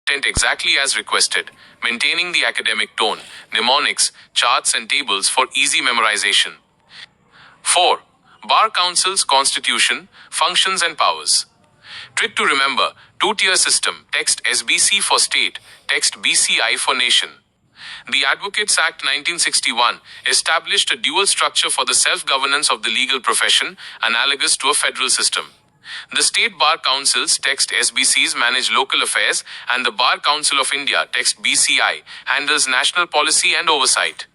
Tent exactly as requested, maintaining the academic tone, mnemonics, charts and tables for easy memorization. 4. Bar Council's Constitution, Functions and Powers. Trick to remember, two-tier system, text SBC for state, text BCI for nation. The Advocates Act 1961 established a dual structure for the self-governance of the legal profession, analogous to a federal system. The State Bar Councils, text SBCs, manage local affairs, and the Bar Council of India, text BCI, handles national policy and oversight.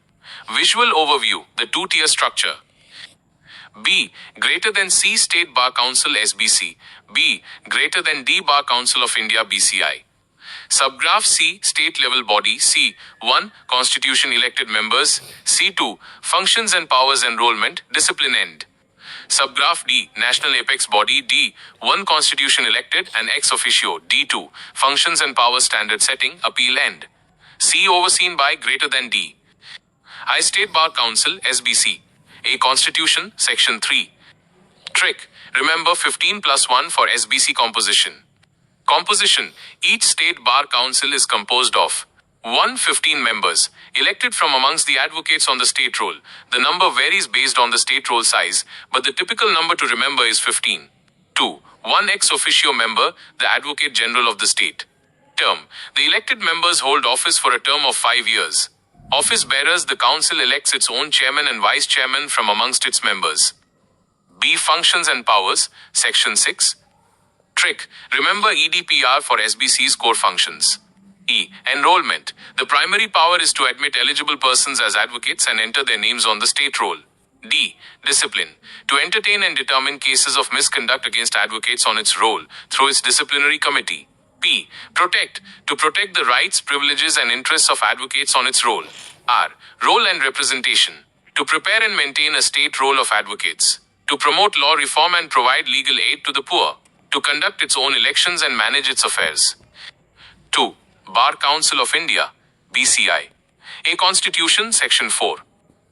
Visual overview, the two-tier structure. B. Greater than C State Bar Council SBC. B. Greater than D Bar Council of India BCI. Subgraph C. State level body. C. 1. Constitution elected members. C2. Functions and powers enrollment, discipline end. Subgraph D. National apex body. D. 1. Constitution elected and ex officio. D2. Functions and powers standard setting, appeal end. C. Overseen by greater than D. I State Bar Council SBC. A Constitution, Section 3. Trick. Remember 15 plus 1 for SBC composition. Composition. Each State Bar Council is composed of 1. 15 members, elected from amongst the advocates on the state roll. The number varies based on the state roll size, but the typical number to remember is 15. 2. 1 ex officio member, the Advocate General of the state. Term. The elected members hold office for a term of 5 years. Office bearers. The council elects its own chairman and vice chairman from amongst its members. B. Functions and powers, Section 6. Trick. Remember EDPR for SBC's core functions. E. Enrollment. The primary power is to admit eligible persons as advocates and enter their names on the state roll. D. Discipline. To entertain and determine cases of misconduct against advocates on its roll through its disciplinary committee. P. Protect. To protect the rights, privileges and interests of advocates on its roll. R. Role and representation. To prepare and maintain a state roll of advocates. To promote law reform and provide legal aid to the poor. To conduct its own elections and manage its affairs. 2. Bar Council of India, BCI. A Constitution, Section 4.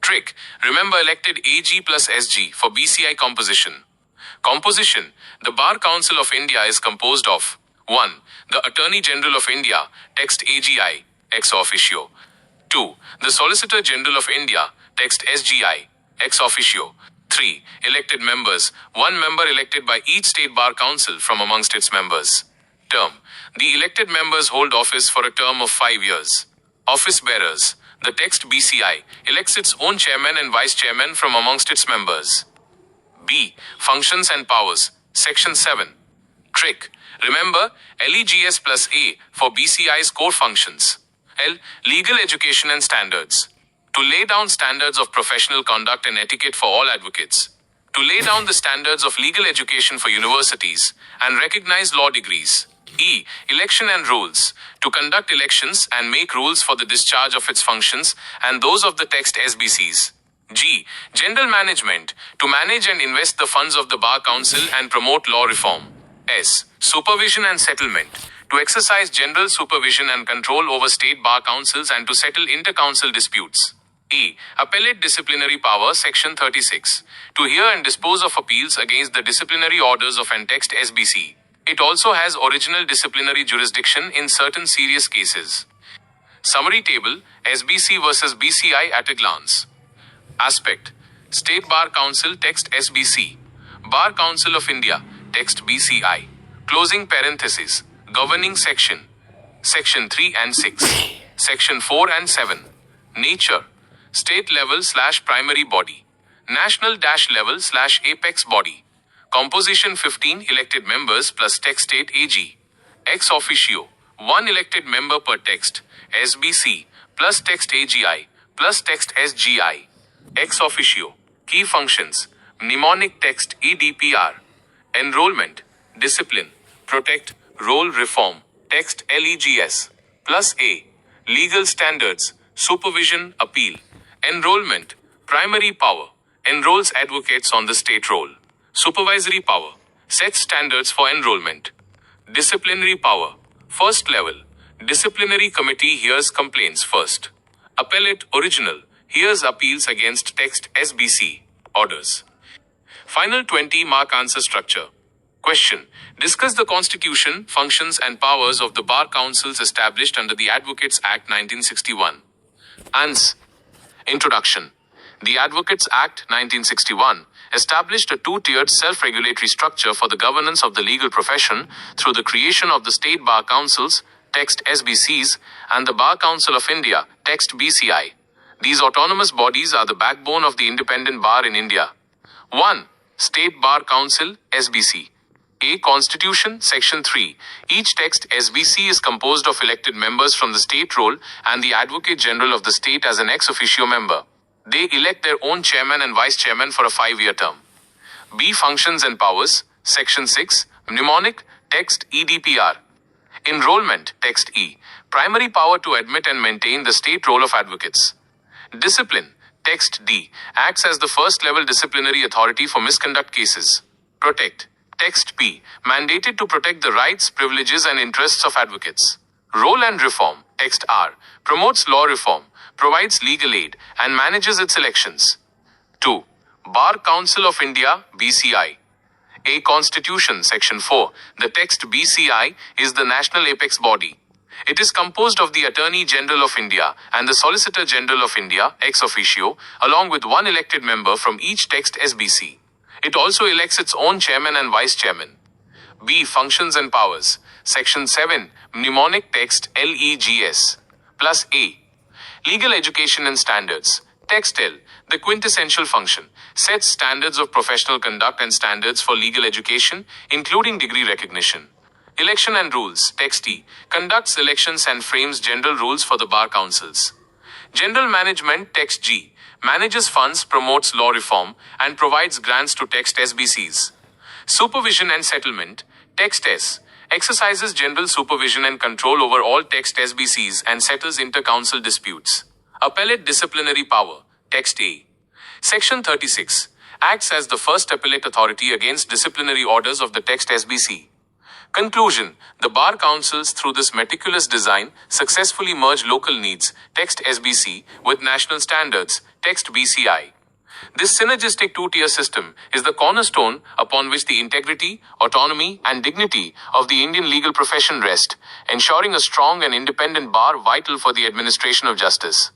Trick. Remember elected AG plus SG for BCI composition. Composition. The Bar Council of India is composed of 1. The Attorney General of India, text AGI, ex officio. 2. The Solicitor General of India, text SGI, ex officio. 3. Elected members. 1 member elected by each State Bar Council from amongst its members. Term. The elected members hold office for a term of 5 years. Office bearers. The text BCI elects its own chairman and vice chairman from amongst its members. B. Functions and powers, Section 7. Trick. Remember LEGS plus A for BCI's core functions. L. Legal education and standards. To lay down standards of professional conduct and etiquette for all advocates. To lay down the standards of legal education for universities and recognize law degrees. E. Election and rules. To conduct elections and make rules for the discharge of its functions and those of the text SBCs. G. General management. To manage and invest the funds of the Bar Council and promote law reform. S. Supervision and settlement. To exercise general supervision and control over state bar councils and to settle inter-council disputes. A. Appellate disciplinary power, Section 36. To hear and dispose of appeals against the disciplinary orders of an text SBC. It also has original disciplinary jurisdiction in certain serious cases. Summary table, SBC versus BCI at a glance. Aspect. State Bar Council, text SBC. Bar Council of India, text BCI. Closing parenthesis. Governing section. Section 3 and 6. Section 4 and 7. Nature. State level / primary body. National - level / apex body. Composition 15 elected members plus text state AG. Ex officio. 1 elected member per text. SBC plus text AGI plus text SGI. Ex officio. Key functions. Mnemonic text EDPR. Enrollment. Discipline. Protect. Role reform. Text LEGS. Plus A. Legal standards. Supervision. Appeal. Enrollment. Primary power. Enrolls advocates on the state roll. Supervisory power. Sets standards for enrollment. Disciplinary power. First level. Disciplinary committee hears complaints first. Appellate original. Hears appeals against text SBC. Orders. Final 20 mark answer structure. Question. Discuss the constitution, functions and powers of the bar councils established under the Advocates Act 1961. Ans. Introduction. The Advocates Act 1961 established a two-tiered self-regulatory structure for the governance of the legal profession through the creation of the State Bar Councils, text SBCs, and the Bar Council of India, text BCI. These autonomous bodies are the backbone of the independent bar in India. 1. State Bar Council, SBC. A. Constitution, Section 3. Each text SBC is composed of elected members from the state roll and the Advocate General of the state as an ex officio member. They elect their own chairman and vice chairman for a 5-year term. B. Functions and powers, Section 6. Mnemonic, text EDPR. Enrollment, text E. Primary power to admit and maintain the state roll of advocates. Discipline, text D. Acts as the first level disciplinary authority for misconduct cases. Protect, text P. Mandated to protect the rights, privileges and interests of advocates. Role and reform, text R. Promotes law reform, provides legal aid and manages its elections. 2. Bar Council of India, BCI. A. Constitution, Section 4. The text BCI is the national apex body. It is composed of the Attorney General of India and the Solicitor General of India, ex officio, along with one elected member from each text SBC. It also elects its own chairman and vice chairman. B. Functions and powers. Section 7. Mnemonic text LEGS. Plus A. Legal education and standards. Text L. The quintessential function. Sets standards of professional conduct and standards for legal education, including degree recognition. Election and rules. Text E. Conducts elections and frames general rules for the bar councils. General management. Text G. Manages funds, promotes law reform, and provides grants to text SBCs. Supervision and settlement. Text S. Exercises general supervision and control over all text SBCs and settles inter-council disputes. Appellate disciplinary power. Text A. Section 36. Acts as the first appellate authority against disciplinary orders of the text SBC. Conclusion. The bar councils, through this meticulous design, successfully merge local needs, text SBC, with national standards, text BCI. This synergistic two-tier system is the cornerstone upon which the integrity, autonomy, and dignity of the Indian legal profession rest, ensuring a strong and independent bar vital for the administration of justice.